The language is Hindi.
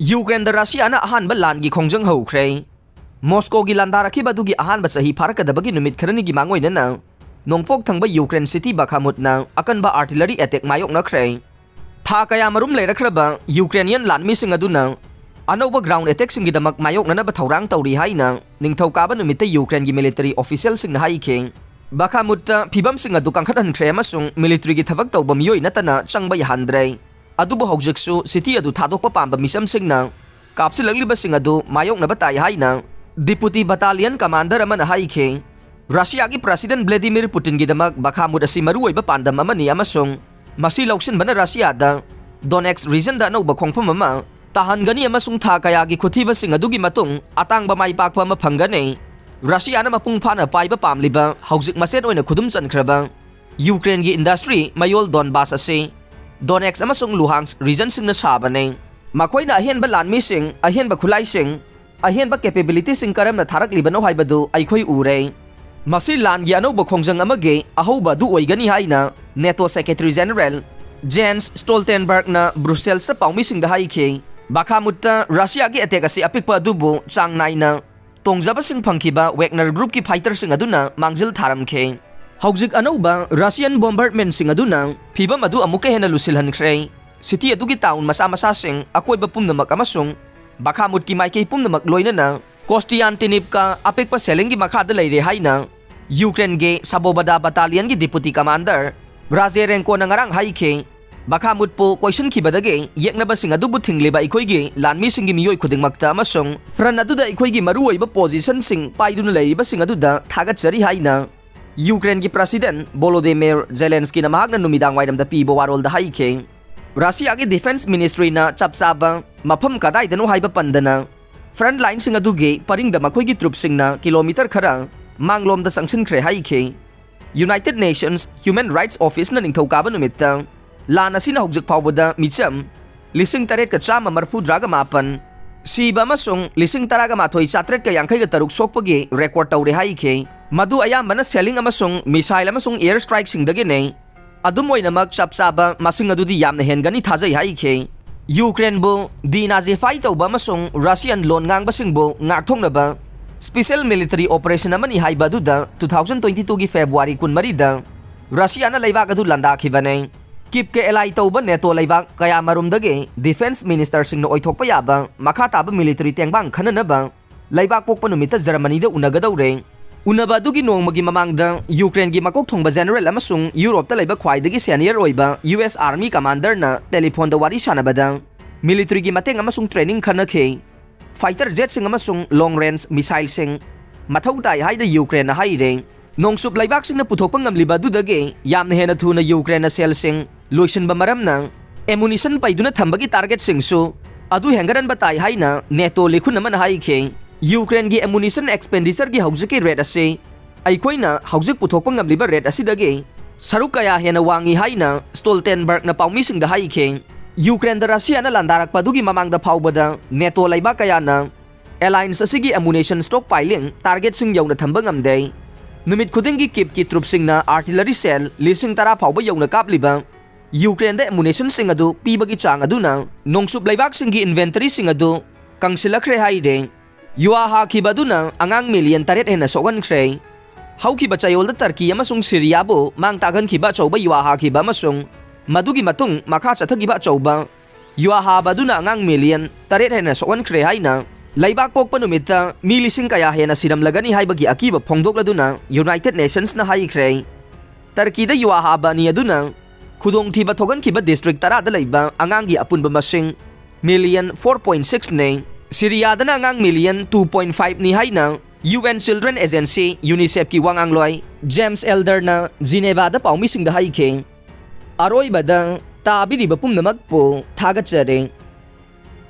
यूक्रेन रशिया अहानब लान की खोंजंग हौख्रे मॉस्को की लांदारखिब अदुगी अहानब सही फारकदबगी नुमित खरनी की मांगोइनना नोंगपोक थंगब यूक्रेन सिटी बाखामुतना अकनबा आर्टिलरी अटैक मायोकनख्रे था कया मरुम लेरख्रबा यूक्रेनियन लानमीसिंग अदुना अनौब ग्राउंड अटैक सिंगिदमक मायोकननब थौरांग तौरी हाइना निंगथौकाबा नुमित यूक्रेन की मिलिटरी ऑफिशियल सिंग हाइखे बाखामुत्ता फिबम सिंग अदु कांखदहनख्रे अमसुंग मिलिटरी की थबक तौब मियोइ नतना चंगबा याहांद्रे अदुबो हौजिकसु सिटी अदु थादोकपा पांबा मिसम सिंगना कापसिलग्लिबा सिंग अदु मायोकनबा ताइ हाइना डिप्यूटी बटालियन कमांडर अमना हाइखे रशिया की प्रेसिडेंट व्लादिमीर पुतिन की दमक बाखामुत असि मरुओइबा पांदम अमनी अमसुंग मसी लौसिनबना रशियादा डोनेक्स रीजन दा अनौबा खोंफम अमा ताहनगनी अमसुंग था कया की खुथीबसिंग अदुगी मतुंग अतांगबा माइपाकपा अमा फंगने रशियाना मपुंग फाना पाइबा पामलिबा हौजिक मसेन ओइना खुदुम चनख्रबा यूक्रेन की इंडस्ट्री मयोल डोनबास असे डोनेक्स अमसुंग लुहांस्क रीजन सिंगना साबने मखोइना अहेनबा लानमीसिंग अहेनबा खुलाइसिंग अहेनबा कैपेबिलिटी सिंग करमना थारकलिबनो हाइबदु अइखोइ उरे मसी लान की अनौब खोंजंग अमगे अहौबा दु ओइगनी हाइना NATO secretary general Jens Stoltenberg ना ब्रुसेल्स ता पाउमीसिंग दा हाइखे बाखामुत्ता रशिया की अटैक असे अपिकपा दुबु चांग नाइना तोंगजाबसिंग फंखिबा वेगनर ग्रुप की फाइटर सिंग अदुना मांगजिल थारमखे हौजिक अनौबा रशियन बॉम्बरमेंट सिंग अदुना फिबम अदु अमुके हेना लुसिलहनख्रे सिटी अदुगी टाउन मसा मसा सिंग अकोइबा पुमनमक अमसुंग बाखामुत की माइके पुमनमक लोइनना कोस्टियानटिनिवका अपिकपा सेलिंग की मखादा लेरे हाइना यूक्रेन के साबोबदा बटालियन की डिप्यूटी कमांडर राजेरेंको नंगरांग हाइखे बाखामुतपो क्वेश्चन खिबदगे येकनबसिंग अदुबु थिंगलेबा इखोइगे लानमीसिंग की मियोइ खुदिंगमक्ता अमसुंग फ्रंट अदुदा इखोइगी मरुओइबा पोजीशन सिंग पाइदुना लेरिबसिंग अदुदा थागतचरी हाइना यूक्रेन की प्रेसिडेंट वोलोदिमीर जेलेंस्की नमहागना नुमिदांग वाइरमदा पीबो वारोलदा हाइखे रशिया की डिफेंस मिनिस्ट्री ना चपचाबा मफम कदाइदनो हाइबा पंदना फ्रंट लाइन सिंग अदुगे परिंगदा मखोइगी ट्रुप सिंगना किलोमीटर खरा मांगलोमदा संगसिनख्रे हाइखे United Nations human rights office ना निंगथौकाबा नुमित्ता लान असिना हौजिक फावबदा मिचम लिसिंग तरेट का चामा मरफुद्रागा मापन सीबा अमसुंग लिसिंग तरागा माथोइ चात्रेट का यांखैगा तरुक सोकपगे रेकॉर्ड तौरे हाइखे मदु अयामबना सेलिंग अमसुंग मिसाइल अमसुंग एयर स्ट्राइक सिंगदगेने अदुम ओइनमक चपचाबा मसिंग अदुदी यामना हेनगनी थाजै हाइखे यूक्रेन बु डिनाजिफाई तौबा अमसुंग रशियन लोन ngangbasingbu ngakthongnaba special military operation अमनी हाइबदुदा 2022 की फेब्रुआरी 13 दा रशियाना लेबाक अदु लंदाखिबने किप के एलाई तौबा नेटो लेबाक कया मरुमदगे डिफेंस मिनिस्टर सिंगनो ओइथोकपा याबा मखा ताबा मिलिटरी तेंबांग खननबा लेबाक पोकपा नुमिता जर्मनीदा उनगदौरे उनबा अदुगी नोंगमगी ममांगदा यूक्रेन की मकोक थोंबा जनरल अमसुंग यूरोपता लेबा ख्वाइदगी सीनियर ओइबा यूएस आर्मी कमांडर ना टेलीफोन दा वारी सानबदा मिलिटरी की मतेंग अमसुंग ट्रेनिंग खनखे फाइटर जेट सिंग अमसुंग लॉन्ग रेंज मिसाइल सिंग मथौ ताइ हाइदा यूक्रेन ना हाइरे नोंगसुप लाइबाक सिंगना पुथोकपा ngamliba दुदगे यामना हेना थुना यूक्रेन ना सेल सिंग लोइसनबा मरमना एमुनिशन पाइदुना थंबगी टारगेट सिंगसु अदु हेंगरनबा ताइ हाइना नेटो लिखुन अमना हाइखे यूक्रेन की एमुनिशन एक्सपेंडिचर की हौजिक रेट असे अइखोइना हौजिक पुथोकपा ngamliba रेट असिदगे सरुक कया हेना वांगी हाइना स्टोल्टेनबर्ग ना पाउमी सिंगदा हाइखे यूक्रेन दा रशिया ना लांदारकपा दुगी ममांगदा फावबदा नेटो लाइबा कयाना एलायंस असिगी एमुनिशन स्टॉक पाइलिंग टारगेट सिंग यौना थंबा ngamde नुमित खुदिंगी किप की ट्रुप सिंगना आर्टिलरी सेल लिसिंग तरा फावबा यौना कापलिबा यूक्रेन दा एमुनिशन सिंग अदु पीबगी चांग अदुना नोंगसुप लाइबाक सिंगी इन्वेंटरी सिंग अदु कंसिलख्रे हाइदे युवा हाखिबदुना अंगांग मिलियन तरेट हेना सोगनख्रे हौखिबा चयोलदा टर्की अमसुंग सिरियाबो मांग तागनखिबा चौबा युवा हाखिबा अमसुंग मदुगी मतुंग मखा चथगिबा चौबा युवा हाबदुना अंगांग मिलियन तरेट हेना सोगनख्रे हाइना लेबाक पोकपा नुमित्ता मी लिसिंग कया हेना सिरमलगनी हाइबगी अकीबा फोंदोकलदुना यूनाइटेड नेशंस ना हाइख्रे टर्कीदा युवा हाबानी अदुना खुदोंगथिबा थोगनखिबा डिस्ट्रिक्ट तरादा लेबा अंगांगी अपुनबा मसिंग मिलियन 4.6 ने सिरियादना अंगांग मिलियन 2.5 नि हाइना यूएन चिल्ड्रन एजेंसी यूनिसेफ की वांगांगलोय जेम्स एल्डरना जिनेवादा पाउमी सिंगदा हाइखे अरोइबदा ताबिरिबा पुमनमकपो थागतचरे।